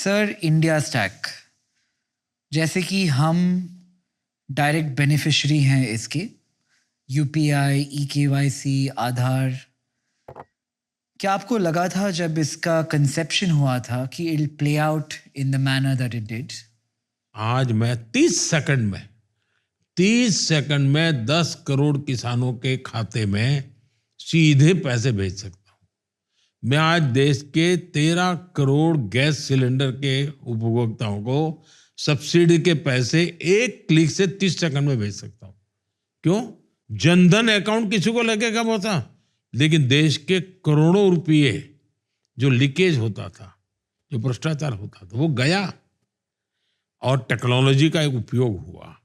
Sir, India stack जैसे कि हम डायरेक्ट बेनिफिशियरी हैं इसके, यूपीआई, ई-केवाईसी, आधार। क्या आपको लगा था जब इसका कंसेप्शन हुआ था कि it will play out in the manner that it did? आज मैं 30 सेकंड में 10 करोड़ किसानों के खाते में सीधे पैसे भेज सकता हूं। मैं आज देश के 13 करोड़ गैस सिलेंडर के उपभोक्ताओं को सब्सिडी के पैसे एक क्लिक से 30 सेकंड में भेज सकता हूं। क्यों? जनधन अकाउंट किसी को लगे कब होता, लेकिन देश के करोड़ों रुपये जो लीकेज होता था, जो भ्रष्टाचार होता था, वो गया और टेक्नोलॉजी का एक उपयोग हुआ।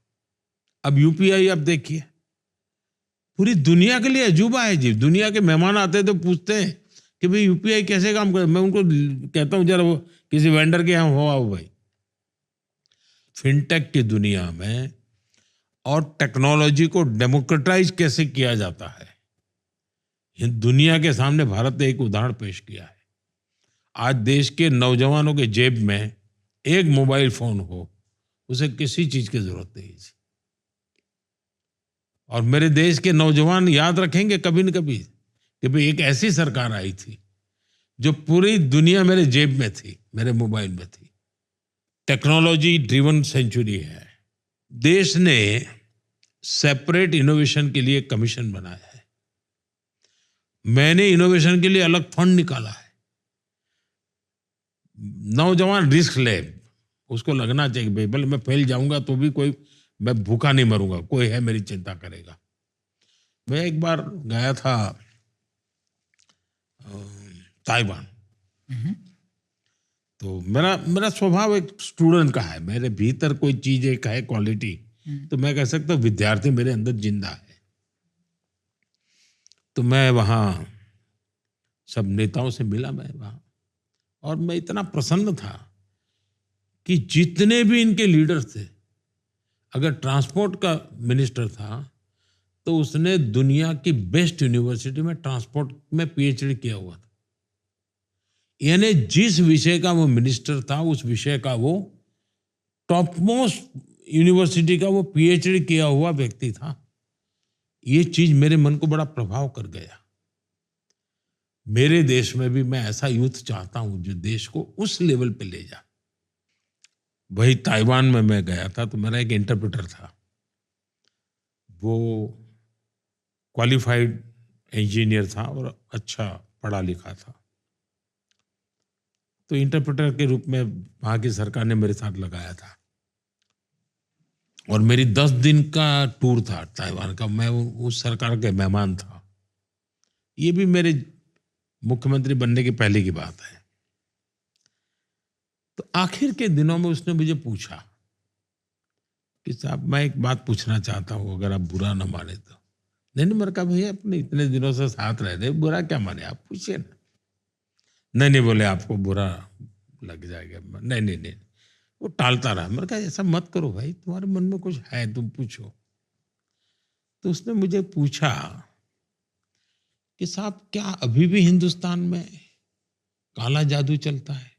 अब यूपीआई आप देखिए, पूरी दुनिया के लिए अजूबा है जी। दुनिया के मेहमान आते हैं तो पूछते हैं कि भाई यूपीआई कैसे काम करे। मैं उनको कहता हूं जरा वो किसी वेंडर के यहाँ हो आओ भाई। फिनटेक की दुनिया में और टेक्नोलॉजी को डेमोक्रेटाइज कैसे किया जाता है, दुनिया के सामने भारत ने एक उदाहरण पेश किया है। आज देश के नौजवानों के जेब में एक मोबाइल फोन हो, उसे किसी चीज की जरूरत नहीं है। और मेरे देश के नौजवान याद रखेंगे कभी न कभी कि भाई एक ऐसी सरकार आई थी जो पूरी दुनिया मेरे जेब में थी, मेरे मोबाइल में थी। टेक्नोलॉजी ड्रिवन सेंचुरी है। देश ने सेपरेट इनोवेशन के लिए कमीशन बनाया है। मैंने इनोवेशन के लिए अलग फंड निकाला है। नौजवान रिस्क ले, उसको लगना चाहिए भाई भले मैं फैल जाऊंगा तो भी कोई, मैं भूखा नहीं मरूंगा, कोई है मेरी चिंता करेगा। मैं एक बार गया था ताइवान। तो मेरा स्वभाव एक स्टूडेंट का है। मेरे भीतर कोई चीज एक है क्वालिटी, तो मैं कह सकता हूँ विद्यार्थी मेरे अंदर जिंदा है। तो मैं वहाँ सब नेताओं से मिला मैं वहाँ, और मैं इतना प्रसन्न था कि जितने भी इनके लीडर थे, अगर ट्रांसपोर्ट का मिनिस्टर था तो उसने दुनिया की बेस्ट यूनिवर्सिटी में ट्रांसपोर्ट में पीएचडी किया हुआ था। यानी जिस विषय का वो मिनिस्टर था, उस विषय का वो टॉप मोस्ट यूनिवर्सिटी का वो पीएचडी किया हुआ व्यक्ति था। ये चीज मेरे मन को बड़ा प्रभाव कर गया। मेरे देश में भी मैं ऐसा यूथ चाहता हूं जो देश को उस लेवल पे ले जाए। वही ताइवान में मैं गया था, तो मेरा एक इंटरप्रेटर था। वो क्वालिफाइड इंजीनियर था और अच्छा पढ़ा लिखा था। तो इंटरप्रेटर के रूप में वहाँ की सरकार ने मेरे साथ लगाया था, और मेरी 10 दिन का टूर था ताइवान का। मैं उस सरकार के मेहमान था। ये भी मेरे मुख्यमंत्री बनने की पहले की बात है। तो आखिर के दिनों में उसने मुझे पूछा कि साहब मैं एक बात पूछना चाहता हूँ, अगर आप बुरा ना माने तो। नहीं, मैंने कहा भैया अपने इतने दिनों से साथ रह रहे, बुरा क्या माने, आप पूछिए ना। नहीं बोले आपको बुरा लग जाएगा। नहीं, वो टालता रहा। मैंने कहा ऐसा मत करो भाई, तुम्हारे मन में कुछ है, तुम पूछो। तो उसने मुझे पूछा कि साहब क्या अभी भी हिंदुस्तान में काला जादू चलता है?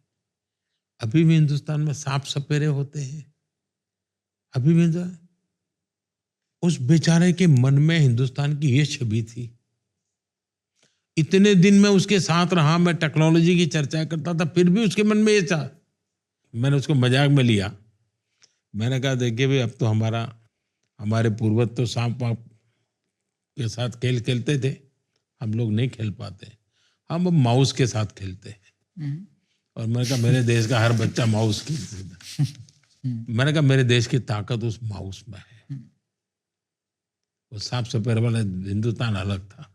अभी भी हिंदुस्तान में सांप सपेरे होते हैं? अभी भी उस बेचारे के मन में हिंदुस्तान की ये छवि थी। इतने दिन में उसके साथ रहा, मैं टेक्नोलॉजी की चर्चा करता था, फिर भी उसके मन में ये था। मैंने उसको मजाक में लिया। मैंने कहा देखिए भाई, अब तो हमारे पूर्वज तो सांप वाप के साथ खेल खेलते थे, हम लोग नहीं खेल पाते, हम अब माउस के साथ खेलते हैं। और मैंने कहा मेरे देश का हर बच्चा माउस खेलता है। मैंने कहा मेरे देश की ताकत उस माउस में है। वो सांप सपेरे वाला हिंदुस्तान अलग था।